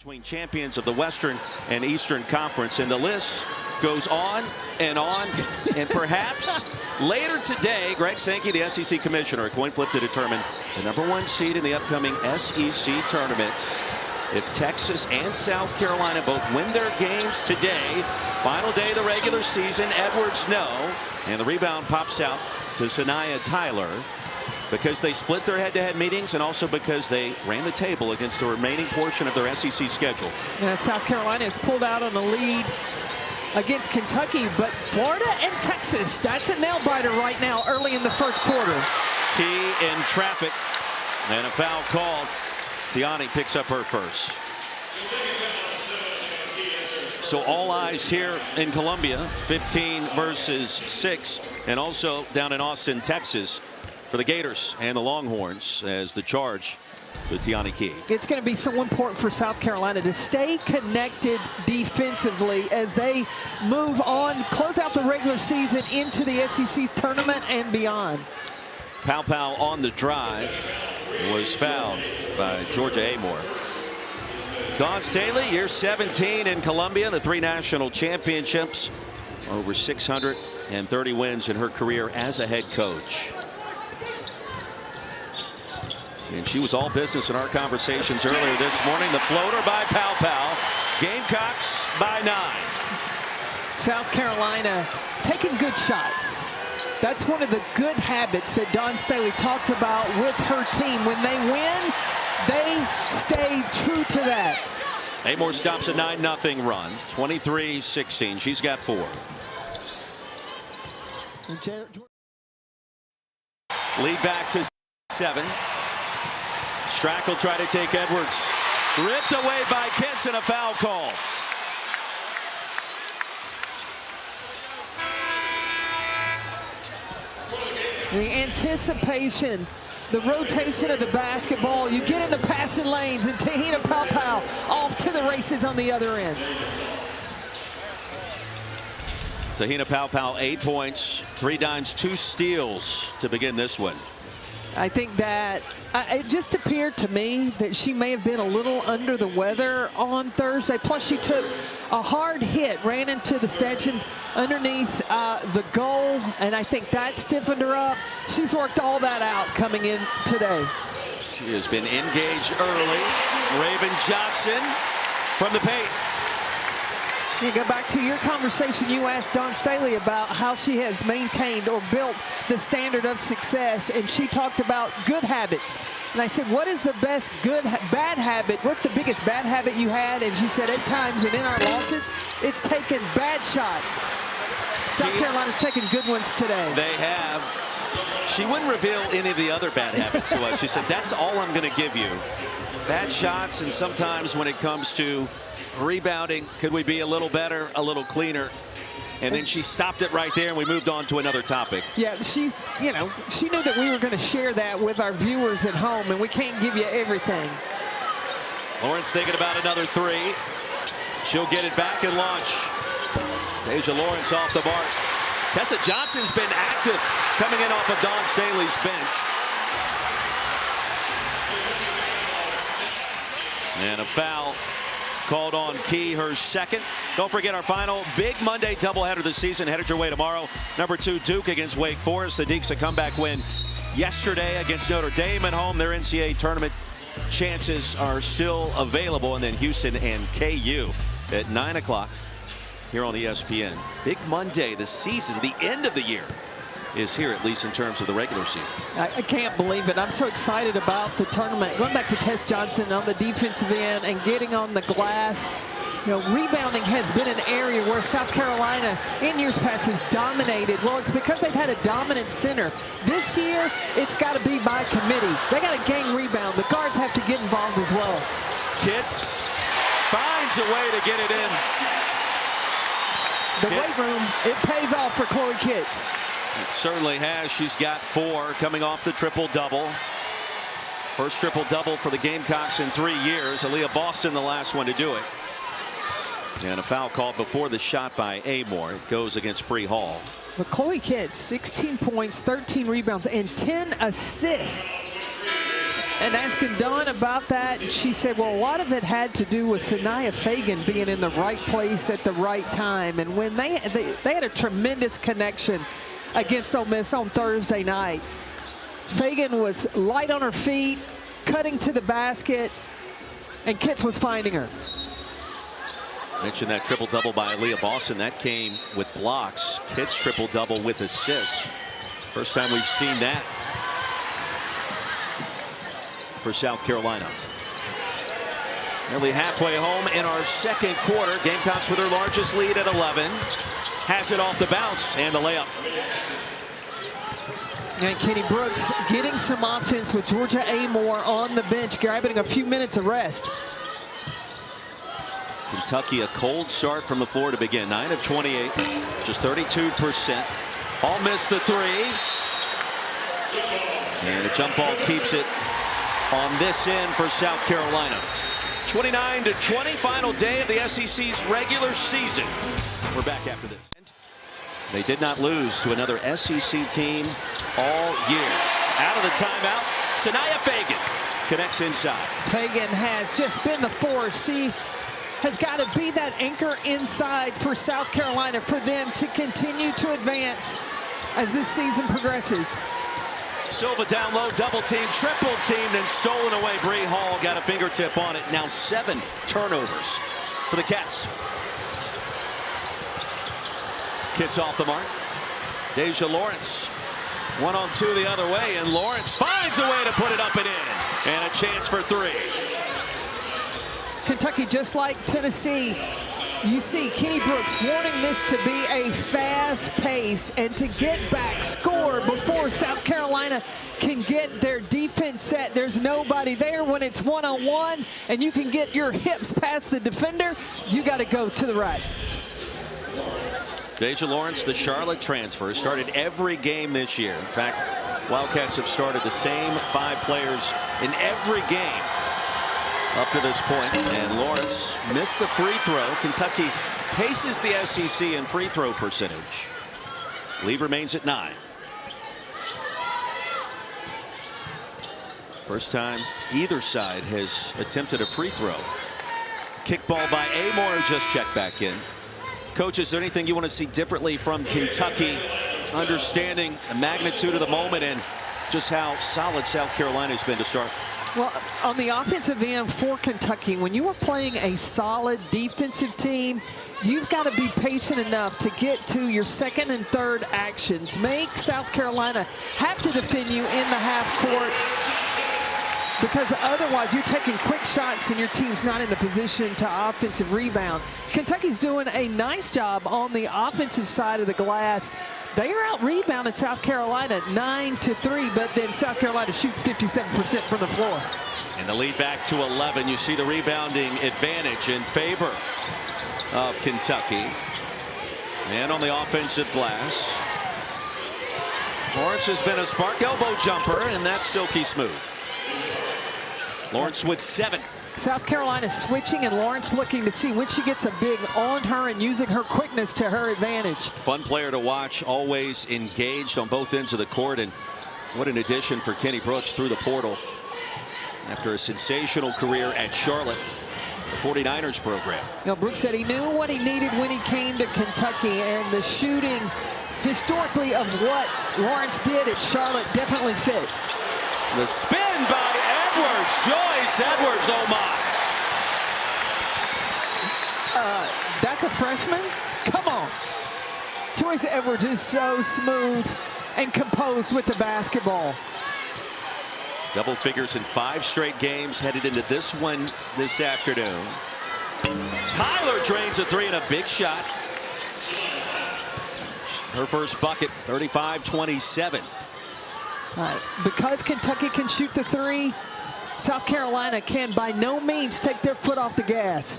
Between champions of the Western and Eastern Conference, and the list goes on, and perhaps later today, Greg Sankey, the SEC commissioner, a coin flip to determine the #1 seed in the upcoming SEC tournament. If Texas and South Carolina both win their games today, final day of the regular season, Edwards no, and the rebound pops out to Sanaya Tyler, because they split their head-to-head meetings and also because they ran the table against the remaining portion of their SEC schedule. South Carolina has pulled out on the lead against Kentucky, but Florida and Texas, that's a nail-biter right now early in the first quarter. Key in traffic, and a foul called. Tiani picks up her first. So all eyes here in Columbia, 15 versus 6, and also down in Austin, Texas, for the Gators and the Longhorns as the charge to Tiani Key. It's going to be so important for South Carolina to stay connected defensively as they move on, close out the regular season into the SEC tournament and beyond. Pow Pow on the drive was fouled by Georgia Amoore. Dawn Staley, year 17 in Columbia, the 3 national championships, over 630 wins in her career as a head coach. And she was all business in our conversations earlier this morning. The floater by Pow Pow. Gamecocks by 9. South Carolina taking good shots. That's one of the good habits that Dawn Staley talked about with her team. When they win, they stay true to that. Amoore stops a 9-0 run. 23-16. She's got 4. Lead back to 7. Strack will try to take Edwards. Ripped away by Kenson, a foul call. The anticipation, the rotation of the basketball. You get in the passing lanes, and Te-Hina Paopao off to the races on the other end. Te-Hina Paopao, 8 points, 3 dimes, 2 steals to begin this one. I think that it just appeared to me that she may have been a little under the weather on Thursday. Plus, she took a hard hit, ran into the stanchion underneath the goal, and I think that stiffened her up. She's worked all that out coming in today. She has been engaged early. Raven Johnson from the paint. You go back to your conversation. You asked Dawn Staley about how she has maintained or built the standard of success, and she talked about good habits. And I said, what is the best bad habit? What's the biggest bad habit you had? And she said, at times and in our losses, it's taken bad shots. South Carolina's taken good ones today. They have. She wouldn't reveal any of the other bad habits to us. She said, that's all I'm going to give you. Bad shots, and sometimes when it comes to rebounding, could we be a little better, a little cleaner? And then she stopped it right there, and we moved on to another topic. Yeah, she knew that we were going to share that with our viewers at home, and we can't give you everything. Lawrence thinking about another 3. She'll get it back and launch. Deja Lawrence off the mark. Tessa Johnson's been active coming in off of Dawn Staley's bench. And a foul called on Key, her second. Don't forget our final big Monday doubleheader of the season headed your way tomorrow. #2 Duke against Wake Forest. The Deacs a comeback win yesterday against Notre Dame at home. Their NCAA tournament chances are still available. And then Houston and KU at 9 o'clock here on ESPN. Big Monday, the season, the end of the year is here, at least in terms of the regular season. I can't believe it. I'm so excited about the tournament. Going back to Tess Johnson on the defensive end and getting on the glass. Rebounding has been an area where South Carolina in years past has dominated. Well, it's because they've had a dominant center. This year, it's got to be by committee. They got to gang rebound. The guards have to get involved as well. Kitts finds a way to get it in. The weight room, it pays off for Chloe Kitts. It certainly has. She's got 4 coming off the triple-double. First triple-double for the Gamecocks in 3 years. Aaliyah Boston, the last one to do it. And a foul called before the shot by Amoore. It goes against Bree Hall. But Chloe Kitts, 16 points, 13 rebounds, and 10 assists. And asking Dawn about that, she said, well, a lot of it had to do with Sanaya Fagan being in the right place at the right time. And when they had a tremendous connection against Ole Miss on Thursday night. Fagan was light on her feet, cutting to the basket, and Kitts was finding her. Mentioned that triple-double by Aaliyah Boston. That came with blocks. Kitts triple-double with assists. First time we've seen that for South Carolina. Nearly halfway home in our second quarter. Gamecocks with their largest lead at 11. Has it off the bounce and the layup. And Kenny Brooks getting some offense with Georgia Amoore on the bench, grabbing a few minutes of rest. Kentucky a cold start from the floor to begin. 9 of 28, just 32%. All missed the three. And a jump ball keeps it on this end for South Carolina. 29-20, final day of the SEC's regular season. We're back after this. They did not lose to another SEC team all year. Out of the timeout, Sanaya Fagan connects inside. Fagan has just been the force. She has got to be that anchor inside for South Carolina for them to continue to advance as this season progresses. Silva down low, double team, triple team, then stolen away. Bree Hall got a fingertip on it. Now 7 turnovers for the Cats. Kitts off the mark. Deja Lawrence. 1-on-2 the other way, and Lawrence finds a way to put it up and in. And a chance for 3. Kentucky, just like Tennessee, you see Kenny Brooks wanting this to be a fast pace and to get back, score before South Carolina can get their defense set. There's nobody there when it's one-on-one and you can get your hips past the defender. You got to go to the right. Deja Lawrence, the Charlotte transfer, started every game this year. In fact, Wildcats have started the same 5 players in every game up to this point. And Lawrence missed the free throw. Kentucky paces the SEC in free throw percentage. Lead remains at 9. First time either side has attempted a free throw. Kickball by Amoore, just checked back in. Coach, is there anything you want to see differently from Kentucky, understanding the magnitude of the moment and just how solid South Carolina has been to start? Well, on the offensive end for Kentucky, when you are playing a solid defensive team, you've got to be patient enough to get to your second and third actions. Make South Carolina have to defend you in the half court, because otherwise you're taking quick shots and your team's not in the position to offensive rebound. Kentucky's doing a nice job on the offensive side of the glass. They are out rebounding South Carolina 9-3, but then South Carolina shoot 57% from the floor. And the lead back to 11. You see the rebounding advantage in favor of Kentucky. And on the offensive glass, Lawrence has been a spark elbow jumper, and that's silky smooth. Lawrence with 7. South Carolina switching, and Lawrence looking to see when she gets a big on her and using her quickness to her advantage. Fun player to watch, always engaged on both ends of the court, and what an addition for Kenny Brooks through the portal after a sensational career at Charlotte, the 49ers program. You know, Brooks said he knew what he needed when he came to Kentucky, and the shooting historically of what Lawrence did at Charlotte definitely fit. The spin by Edwards, Joyce Edwards, oh my. That's a freshman? Come on. Joyce Edwards is so smooth and composed with the basketball. Double figures in 5 straight games, headed into this one this afternoon. Tyler drains a 3 and a big shot. Her first bucket, 35-27. Because Kentucky can shoot the 3, South Carolina can by no means take their foot off the gas.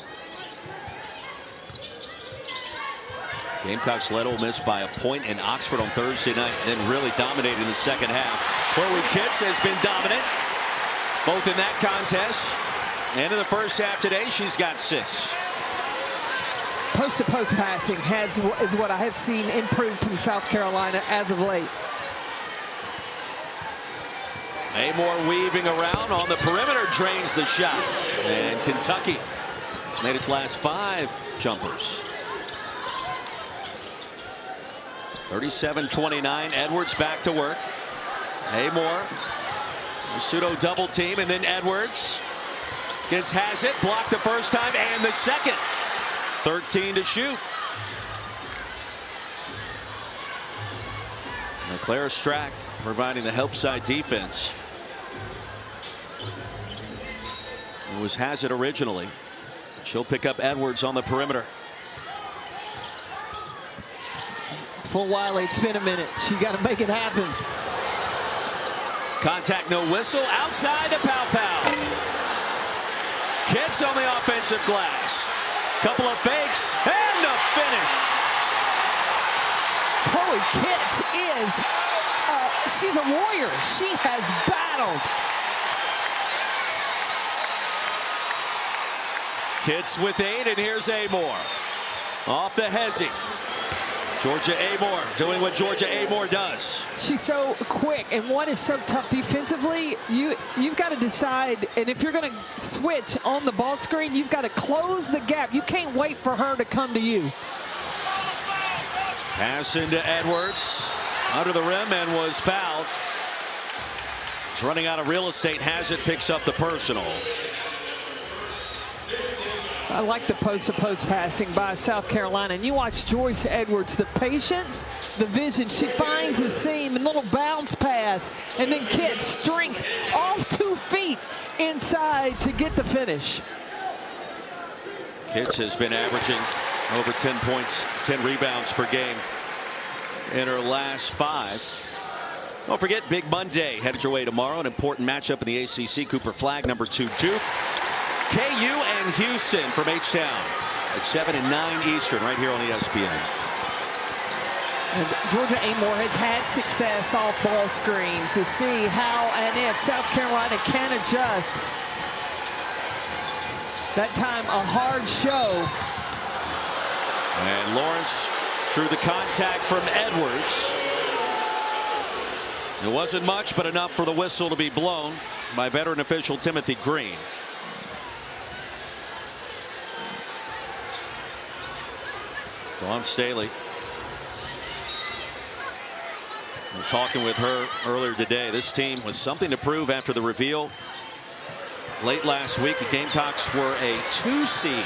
Gamecocks led Ole Miss by a point in Oxford on Thursday night, and then really dominated in the second half. Chloe Kitts has been dominant, both in that contest and in the first half today. She's got 6. Post-to-post passing is what I have seen improve from South Carolina as of late. Amoore weaving around on the perimeter, drains the shot. And Kentucky has made its last 5 jumpers. 37-29. Edwards back to work. Amoore. A pseudo double team, and then Edwards gets Hazzett, blocked the first time and the second. 13 to shoot. Now Clara Strack providing the help side defense. It was Hazzett originally. She'll pick up Edwards on the perimeter. For Wiley, it's been a minute. She got to make it happen. Contact, no whistle. Outside to Pow Pow. Kitts on the offensive glass. Couple of fakes and the finish. Chloe Kitts she's a warrior. She has battled. Kitts with 8, and here's Amoore. Off the Hezzy. Georgia Amoore doing what Georgia Amoore does. She's so quick, and what is so tough defensively, you've got to decide, and if you're going to switch on the ball screen, you've got to close the gap. You can't wait for her to come to you. Pass into Edwards. Under the rim and was fouled. He's running out of real estate. Hazzett picks up the personal. I like the post-to-post passing by South Carolina. And you watch Joyce Edwards, the patience, the vision. She finds a seam, a little bounce pass, and then Kitts strength off 2 feet inside to get the finish. Kitts has been averaging over 10 points, 10 rebounds per game in her last 5. Don't forget, Big Monday headed your way tomorrow. An important matchup in the ACC. Cooper Flagg, number 2 Duke. KU and Houston from H-Town at 7 and 9 Eastern right here on ESPN. And Georgia Amoore has had success off ball screens to see how and if South Carolina can adjust. That time a hard show. And Lawrence drew the contact from Edwards. It wasn't much, but enough for the whistle to be blown by veteran official Timothy Green. Dawn Staley. We're talking with her earlier today. This team was something to prove after the reveal late last week. The Gamecocks were a 2 seed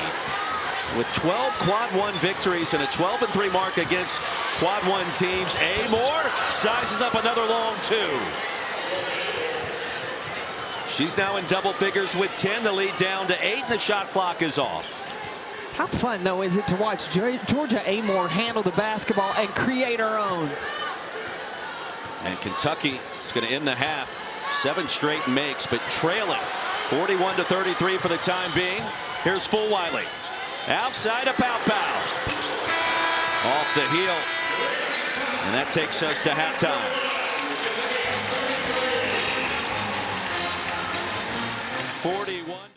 with 12 quad 1 victories and a 12-3 mark against quad 1 teams. Amoore sizes up another long 2. She's now in double figures with 10. The lead down to 8, and the shot clock is off. How fun, though, is it to watch Georgia Amoore handle the basketball and create her own? And Kentucky is going to end the half. 7 straight makes, but trailing 41-33 for the time being. Here's Fulwiley. Outside of Pow Pow. Off the heel. And that takes us to halftime. 41.